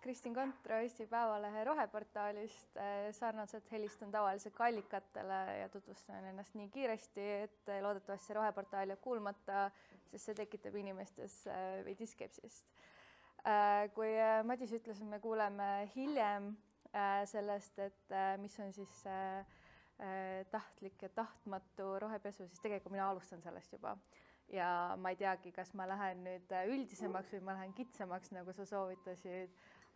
Kristin Kontro Eesti Päevalehe roheportaalist. Sarnaselt helistan tavaliselt allikatele ja tutvustan ennast nii kiiresti, et loodetavasti roheportaal jääb kuulmata, sest see tekitab inimestes veidi skepsist. Kui Madis ütles, et me kuuleme hiljem sellest, et mis on siis tahtlik ja tahtmatu rohepesu, siis tegelikult mina alustan sellest juba. Ja ma ei teagi, kas ma lähen nüüd üldisemaks või ma lähen kitsamaks, nagu sa soovitasid,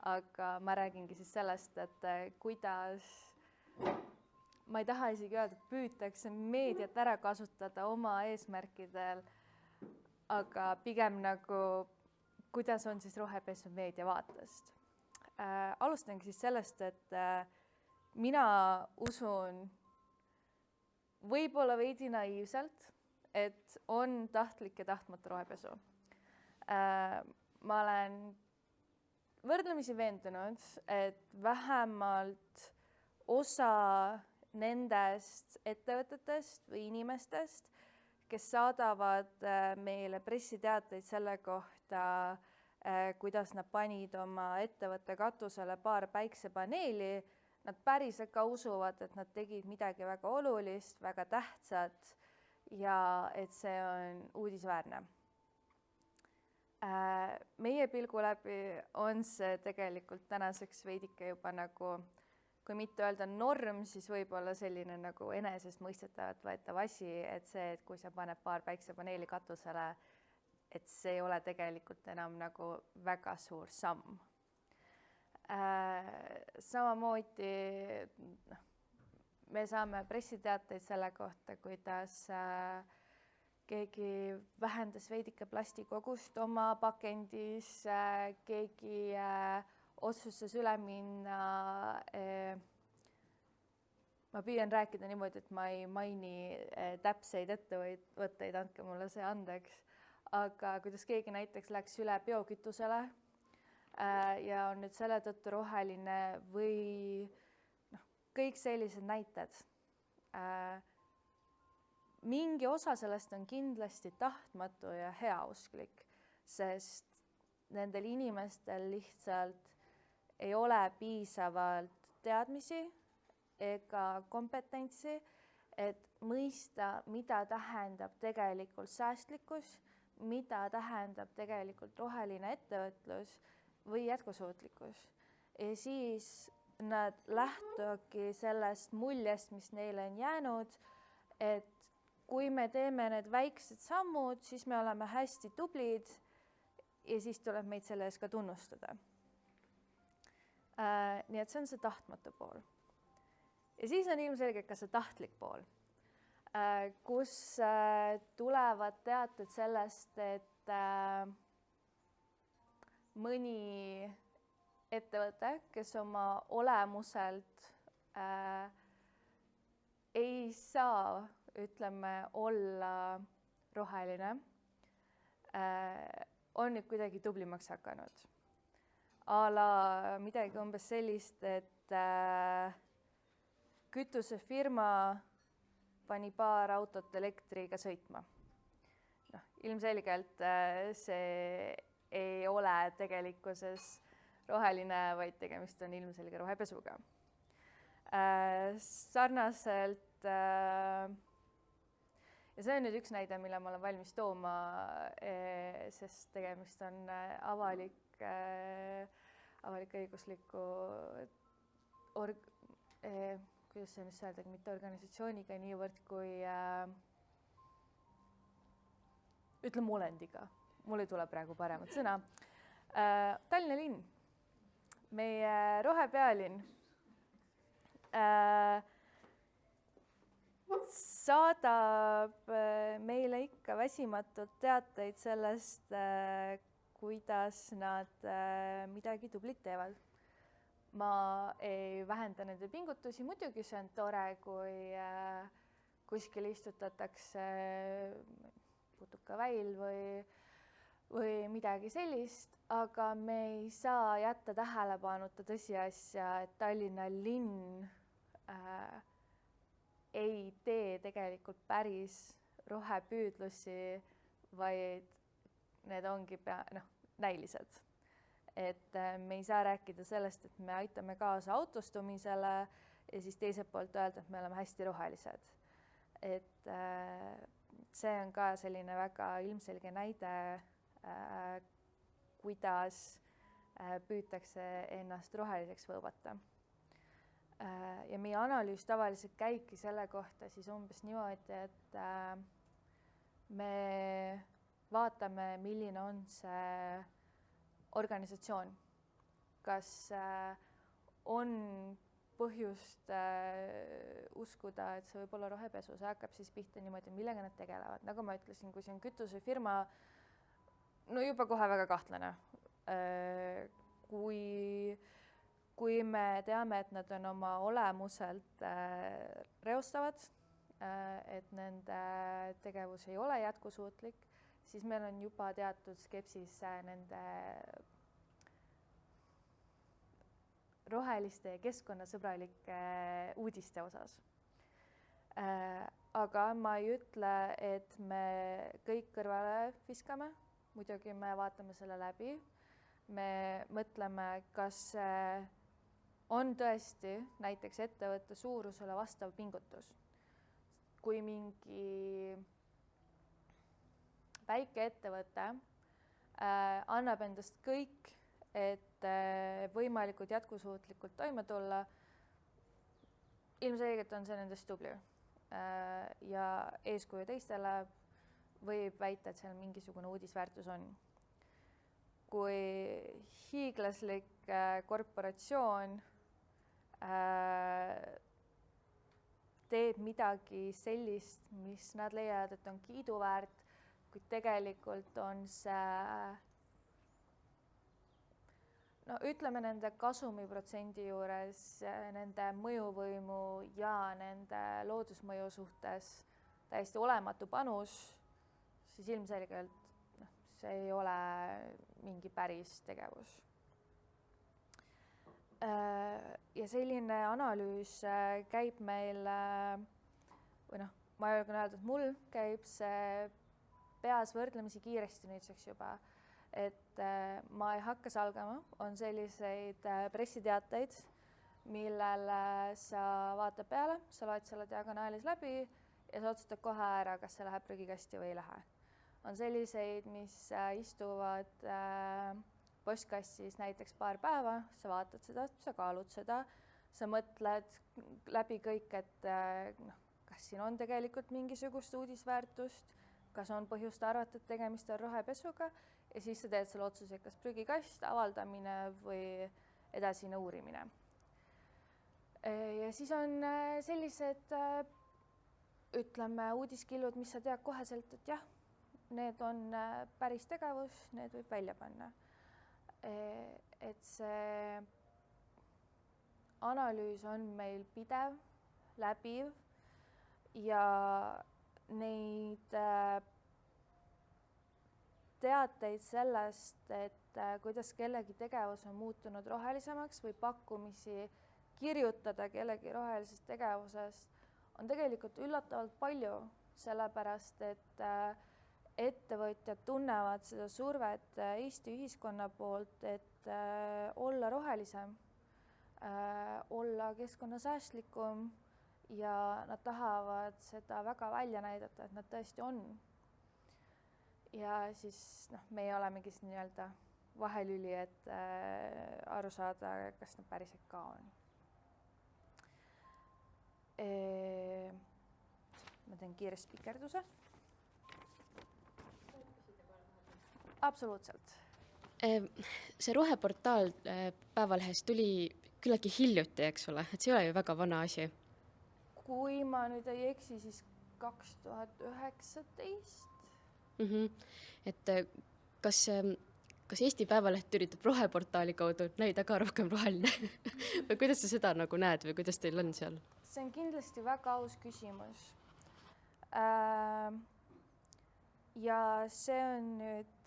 aga ma räägingi siis sellest, et kuidas, ma ei taha isegi öelda, et püütakse meediat ära kasutada oma eesmärkidel, aga pigem nagu, kuidas on siis rohepesu meedia vaatest. Alustangi siis sellest, et mina usun võib-olla veidi naiivselt, et on tahtlik ja tahtmatu rohepesu. Ma olen võrdlemisi veendunud, et vähemalt osa nendest ettevõtetest või inimestest, kes saadavad meile pressiteateid selle kohta, kuidas nad panid oma ettevõtte katusele paar päiksepaneeli, nad päriselt ka usuvad, et nad tegid midagi väga olulist, väga tähtsat, ja et see on uudisväärne. Meie pilgu läbi on see tegelikult tänaseks veidike juba nagu, kui mitte öelda norm, siis võib-olla selline nagu enesestmõistetavalt võetav asi, et see, et kui sa paned paar päiksepaneeli katusele, et see ei ole tegelikult enam nagu väga suur samm. Samamoodi me saame pressiteateid selle kohta, kuidas keegi vähendas veidike plastikogust oma pakendis, keegi otsustas üle minna. Ma püüan rääkida niimoodi, et ma ei maini täpseid ettevõtteid, andke mulle see andeks, aga kuidas keegi näiteks läks üle biokütusele ja on nüüd selle tõttu roheline või kõik sellised näited. Mingi osa sellest on kindlasti tahtmatu ja heausklik, sest nendel inimestel lihtsalt ei ole piisavalt teadmisi ega kompetentsi, et mõista, mida tähendab tegelikult säästlikkus, mida tähendab tegelikult roheline ettevõtlus või jätkusuutlikkus. Ja siis nad lähtuvadki sellest muljest, mis neile on jäänud, et kui me teeme need väiksed sammud, siis me oleme hästi tublid ja siis tuleb meid selle ees ka tunnustada. Nii et see on see tahtmatu pool. Ja siis on ilmselgelt ka see tahtlik pool, kus tulevad teatud sellest, et mõni ettevõte, kes oma olemuselt ei saa, ütleme, olla roheline, on nüüd kuidagi tublimaks hakanud. Midagi umbes sellist, et kütusefirma pani paar autot elektriga sõitma. Ilmselgelt see ei ole tegelikkuses roheline, vaid tegemist on ilmselge rohepesuga. Sarnaselt, ja see on nüüd üks näide, mille ma olen valmis tooma, sest tegemist on avalik-õigusliku, kuidas see nüüd öelda, mitte organisatsiooniga niivõrd kui ütleme olendiga. Mul ei tule praegu paremat sõna. Tallinna linn, meie rohepealinn, saadab meile ikka väsimatult teateid sellest, kuidas nad midagi tublit teevad. Ma ei vähenda nende pingutusi, muidugi see on tore, kui kuskil istutatakse putukaväil või midagi sellist, aga me ei saa jätta tähelepanuta tõsiasja, et Tallinna linn ei tee tegelikult päris rohepüüdlusi, vaid need ongi näilised. et me ei saa rääkida sellest, et me aitame kaasa autostumisele ja siis teiselt poolt öelda, et me oleme hästi rohelised. Et see on ka selline väga ilmselge näide, kuidas püütakse ennast roheliseks võõbata. Ja meie analüüs tavaliselt käibki selle kohta siis umbes niimoodi, et me vaatame, milline on see organisatsioon. Kas on põhjust uskuda, et see võib olla rohepesu, see hakkab siis pihta niimoodi, millega nad tegelevad. Nagu ma ütlesin, kui see on kütusefirma, no juba kohe väga kahtlane. Kui me teame, et nad on oma olemuselt reostavad, et nende tegevus ei ole jätkusuutlik, siis meil on juba teatud skepsis nende roheliste ja keskkonnasõbralike uudiste osas. Aga ma ei ütle, et me kõik kõrvale viskame, muidugi me vaatame selle läbi, me mõtleme, kas on tõesti näiteks ettevõtte suurusele vastav pingutus. Kui mingi väike ettevõte annab endast kõik, et võimalikult jätkusuutlikult toime tulla, ilmselgelt on see nendest tubli. Ja eeskuju teistele võib väita, et seal mingisugune uudisväärtus on. Kui hiiglaslik korporatsioon teeb midagi sellist, mis nad leiavad, et on kiiduväärt, kuid tegelikult on see, no ütleme nende kasumiprotsendi juures, nende mõjuvõimu ja nende loodusmõju suhtes täiesti olematu panus, siis ilmselgelt see ei ole mingi päris tegevus. Ja selline analüüs käib meil, või noh, ma julgen öelda, et mul käib see peas võrdlemisi kiiresti nüüdseks juba, et ma ei hakka salgama, on selliseid pressiteateid, millele sa vaatad peale, sa loed selle diagonaalis läbi ja sa otsustad kohe ära, kas see läheb prügikasti või ei lähe. On selliseid, mis istuvad postkastis näiteks paar päeva, sa vaatad seda, sa kaalud seda, sa mõtled läbi kõik, et kas siin on tegelikult mingisugust uudisväärtust, kas on põhjust arvata, et tegemist on rohepesuga ja siis sa teed selle otsuse, kas prügikast, avaldamine või edasine uurimine. Ja siis on sellised, ütleme, uudiskillud, mis sa tead koheselt, et jah, need on päris tegevus, need võib välja panna. Et see analüüs on meil pidev, läbiv ja neid teateid sellest, et kuidas kellegi tegevus on muutunud rohelisemaks või pakkumisi kirjutada kellegi rohelisest tegevusest, on tegelikult üllatavalt palju, sellepärast et ettevõtjad tunnevad seda survet Eesti ühiskonna poolt, et olla rohelisem, olla keskkonnasäästlikum ja nad tahavad seda väga välja näidata, et nad tõesti on. Ja siis meie olemegi nii-öelda vahelüli, et aru saada, kas nad päriselt ka on. Ma teen kiire spikerduse. Absoluutselt. See roheportaal Päevalehes tuli küllaltki hiljuti, eks ole, et see ei ole ju väga vana asi. Kui ma nüüd ei eksi, siis 2019. Et kas Eesti Päevaleht üritab roheportaali kaudu näida ka rohkem roheline või kuidas sa seda nagu näed või kuidas teil on seal? See on kindlasti väga aus küsimus. Ja see on nüüd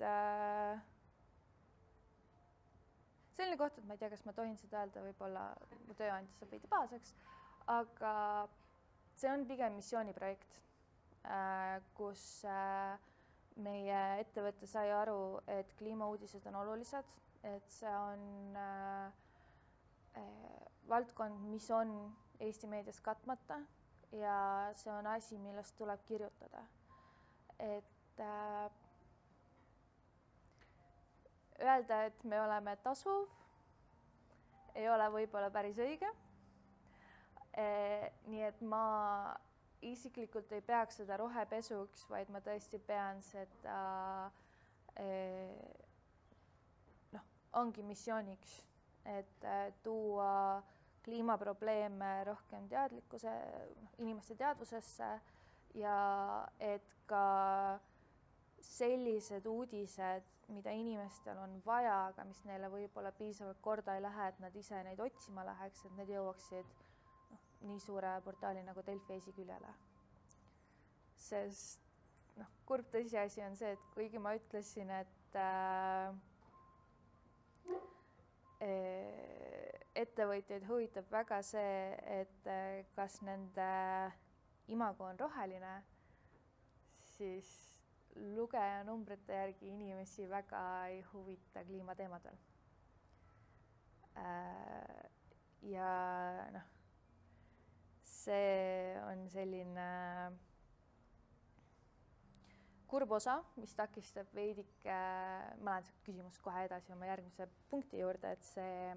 selline koht, et ma ei tea, kas ma tohin seda öelda, võib-olla mu tööandja saab veidi pahaseks, aga see on pigem missiooniprojekt, kus meie ettevõte sai aru, et kliimauudised on olulised, et see on valdkond, mis on Eesti meedias katmata ja see on asi, millest tuleb kirjutada. Et öelda, et me oleme tasuv, ei ole võib-olla päris õige. Nii et ma isiklikult ei peaks seda rohepesuks, vaid ma tõesti pean seda ongi missiooniks, et tuua kliimaprobleeme rohkem inimeste teadvusesse ja et ka sellised uudised, mida inimestel on vaja, aga mis neile võib-olla piisavalt korda ei lähe, et nad ise neid otsima läheks, et need jõuaksid nii suure portaali nagu Delfi esiküljele. Sest kurb tõsiasi on see, et kuigi ma ütlesin, et ettevõtjaid huvitab väga see, et kas nende imago on roheline, siis lugejanumbrite järgi inimesi väga ei huvita kliimateemadel. Ja see on selline kurb osa, mis takistab veidike, ma lähen küsimust kohe edasi oma järgmise punkti juurde, et see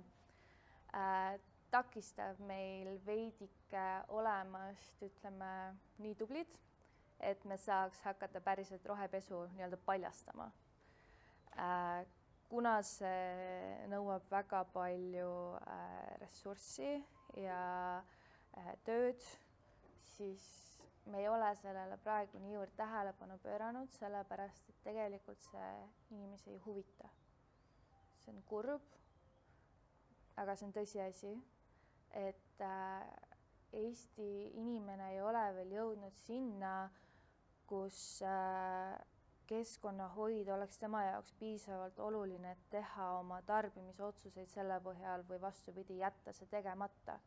takistab meil veidike olemast, ütleme, nii tublid, et me saaks hakata päriselt rohepesu nii-öelda paljastama. Kuna see nõuab väga palju ressurssi ja tööd, siis me ei ole sellele praegu niivõrd tähelepanu pööranud, sellepärast et tegelikult see inimesi ei huvita. See on kurb, aga see on tõsiasi, et Eesti inimene ei ole veel jõudnud sinna, kus keskkonnahoid oleks tema jaoks piisavalt oluline, et teha oma tarbimisotsuseid selle põhjal või vastupidi, jätta see tegemata.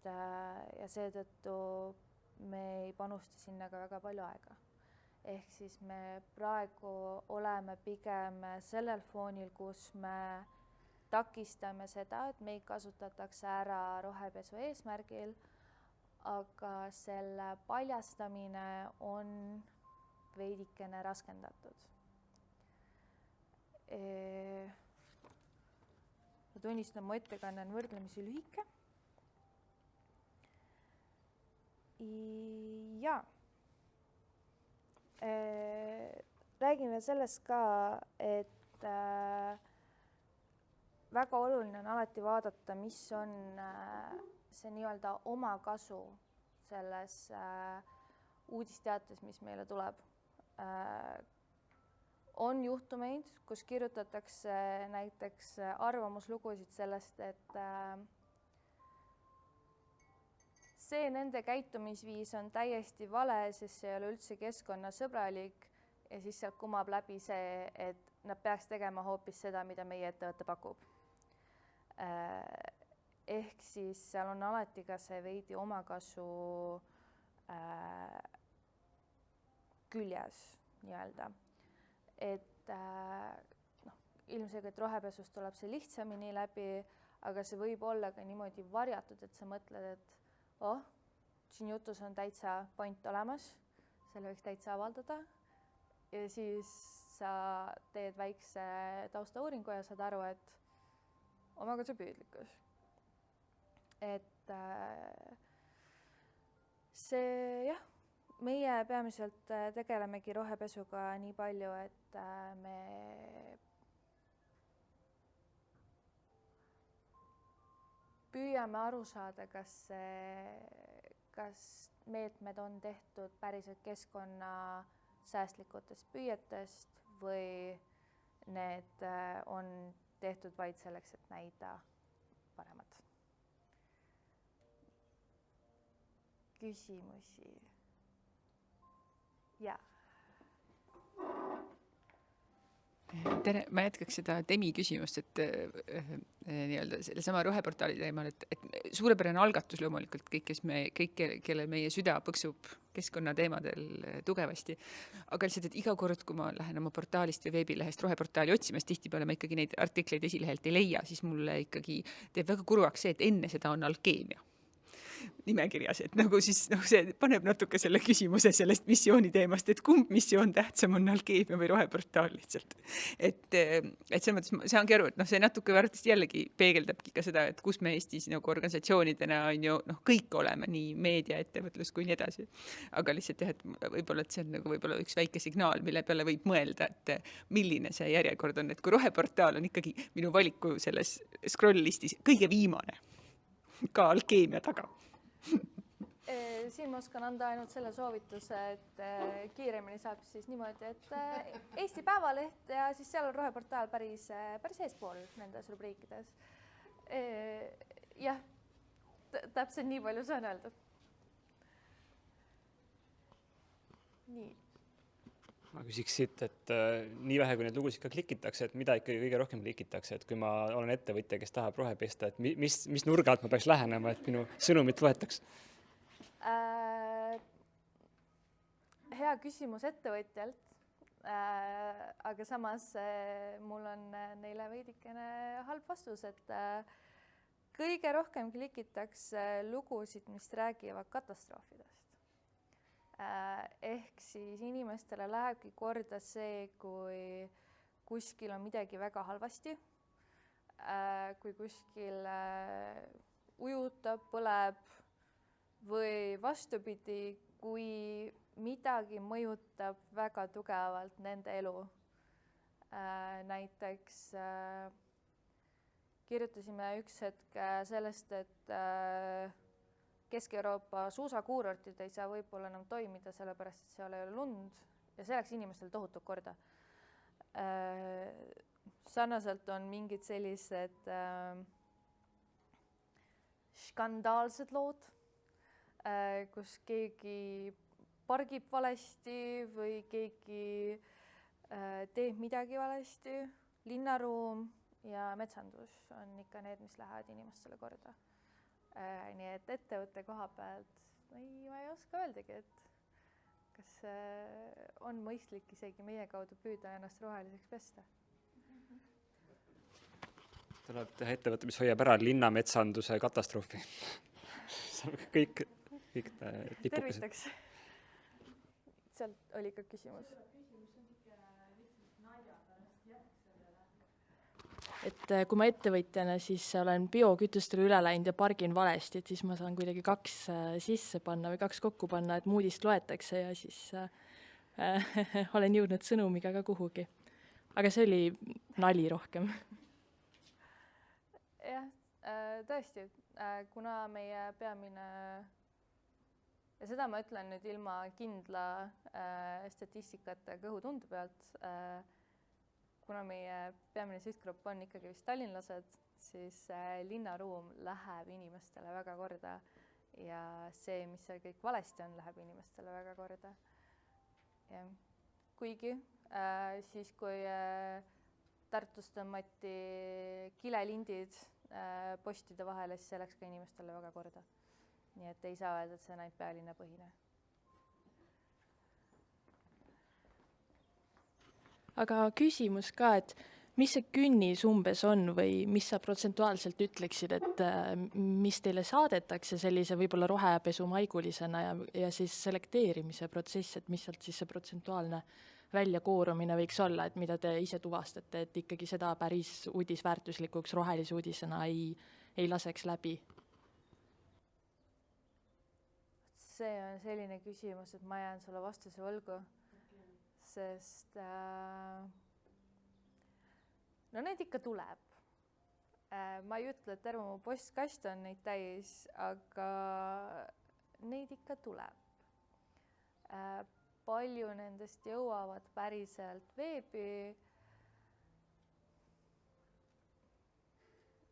Ja seetõttu me ei panusta sinna ka väga palju aega. Ehk siis me praegu oleme pigem sellel foonil, kus me takistame seda, et meid kasutatakse ära rohepesu eesmärgil, aga selle paljastamine on veidikene raskendatud. Ma tunnistan, mu ettekanne on võrdlemisi lühike. Ja räägime sellest ka, et väga oluline on alati vaadata, mis on see nii-öelda omakasu selles uudisteates, mis meile tuleb. On juhtumeid, kus kirjutatakse näiteks arvamuslugusid sellest, et see nende käitumisviis on täiesti vale, sest see ei ole üldse keskkonnasõbralik ja siis sealt kumab läbi see, et nad peaks tegema hoopis seda, mida meie ettevõte pakub. Ehk siis seal on alati ka see veidi omakasu küljes nii-öelda. Et ilmselgelt rohepesust tuleb see lihtsamini läbi, aga see võib olla ka niimoodi varjatud, et sa mõtled, et siin jutus on täitsa point olemas, selle võiks täitsa avaldada ja siis sa teed väikse taustauuringu ja saad aru, et omakasupüüdlikkus. Et see jah, meie peamiselt tegelemegi rohepesuga nii palju, et me püüame aru saada, kas meetmed on tehtud päriselt keskkonnasäästlikutest püüetest või need on tehtud vaid selleks, et näida paremad. Küsimusi? Jaa. tere, ma jätkaks seda Demi küsimust, et nii-öelda selle sama roheportaali teemal, et suurepärane algatus loomulikult kõik, kelle meie süda põksub keskkonnateemadel tugevasti. Aga lihtsalt, et iga kord, kui ma lähen oma portaalist või veebilehest roheportaali otsimas, tihtipeale ma ikkagi neid artikleid esilehelt ei leia, siis mulle ikkagi teeb väga kurvaks see, et enne seda on alkeemia nimekirjas, et nagu siis see paneb natuke selle küsimuse sellest missiooni teemast, et kumb missioon tähtsam on, alkeemia või roheportaal lihtsalt. Et selles mõttes ma saangi aru, et see natuke varsti jällegi peegeldabki ka seda, et kus me Eestis nagu organisatsioonidena on ju kõik oleme, nii meedia, ettevõtlus kui nii edasi. Aga lihtsalt jah, et võib-olla, et see on nagu võib-olla üks väike signaal, mille peale võib mõelda, et milline see järjekord on, et kui roheportaal on ikkagi minu valiku selles scroll listis kõige viimane, ka alkeemia taga. Siin ma oskan anda ainult selle soovituse, et kiiremini saab siis niimoodi, et Eesti Päevaleht ja siis seal on roheportaal päris eespool nendes rubriikides. Jah, täpselt nii palju saan öelda. Nii. Ma küsiks siit, et nii vähe, kui neid lugusid ka klikitakse, et mida ikkagi kõige rohkem klikitakse, et kui ma olen ettevõtja, kes tahab rohepesta, et mis nurga alt ma peaks lähenema, et minu sõnumit võetaks? Hea küsimus ettevõtjalt, aga samas mul on neile veidikene halb vastus, et kõige rohkem klikitakse lugusid, mis räägivad katastroofidest. Ehk siis inimestele lähebki korda see, kui kuskil on midagi väga halvasti, kui kuskil ujutab, põleb või vastupidi, kui midagi mõjutab väga tugevalt nende elu. Näiteks kirjutasime üks hetk sellest, et Kesk-Euroopa suusakuurortid ei saa võib-olla enam toimida, sellepärast et seal ei ole lund ja see läks inimestel tohutu korda. Sarnaselt on mingid sellised skandaalsed lood, kus keegi pargib valesti või keegi teeb midagi valesti. Linnaruum ja metsandus on ikka need, mis lähevad inimestele korda. Nii et ettevõtte koha pealt ma ei oska öeldagi, et kas on mõistlik isegi meie kaudu püüda ennast roheliseks pesta. Tuleb teha ettevõte, mis hoiab ära linnametsanduse katastroofi. kõik tipukesed. Tervitaks. Sealt oli ka küsimus. Et kui ma ettevõtjana siis olen biokütustele üle läinud ja pargin valesti, et siis ma saan kuidagi 2 sisse panna või 2 kokku panna, et Moodist loetakse ja siis olen jõudnud sõnumiga ka kuhugi. Aga see oli nali rohkem. Jah, tõesti, kuna meie peamine, ja seda ma ütlen nüüd ilma kindla statistikate kõhutunde pealt, kuna meie peamine sihtgrupp on ikkagi vist tallinlased, siis linnaruum läheb inimestele väga korda ja see, mis seal kõik valesti on, läheb inimestele väga korda. Ja. Kuigi siis, kui Tartus tõmmati kilelindid postide vahele, siis see läks ka inimestele väga korda. Nii et ei saa öelda, et see on ainult pealinna põhine. Aga küsimus ka, et mis see künnis umbes on või mis sa protsentuaalselt ütleksid, et mis teile saadetakse sellise võib-olla rohepesu maigulisena ja siis selekteerimise protsess, et mis sealt siis see protsentuaalne väljakoorumine võiks olla, et mida te ise tuvastate, et ikkagi seda päris uudisväärtuslikuks rohelise uudisena ei laseks läbi? See on selline küsimus, et ma jään sulle vastuse võlgu. Sest no neid ikka tuleb. Ma ei ütle, et terve mu postkast on neid täis, aga neid ikka tuleb. Palju nendest jõuavad päriselt veebi.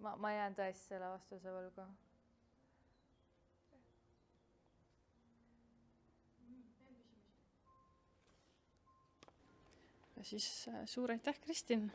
Ma jään tõesti selle vastuse võlgu. siis suur aitäh, Kristin!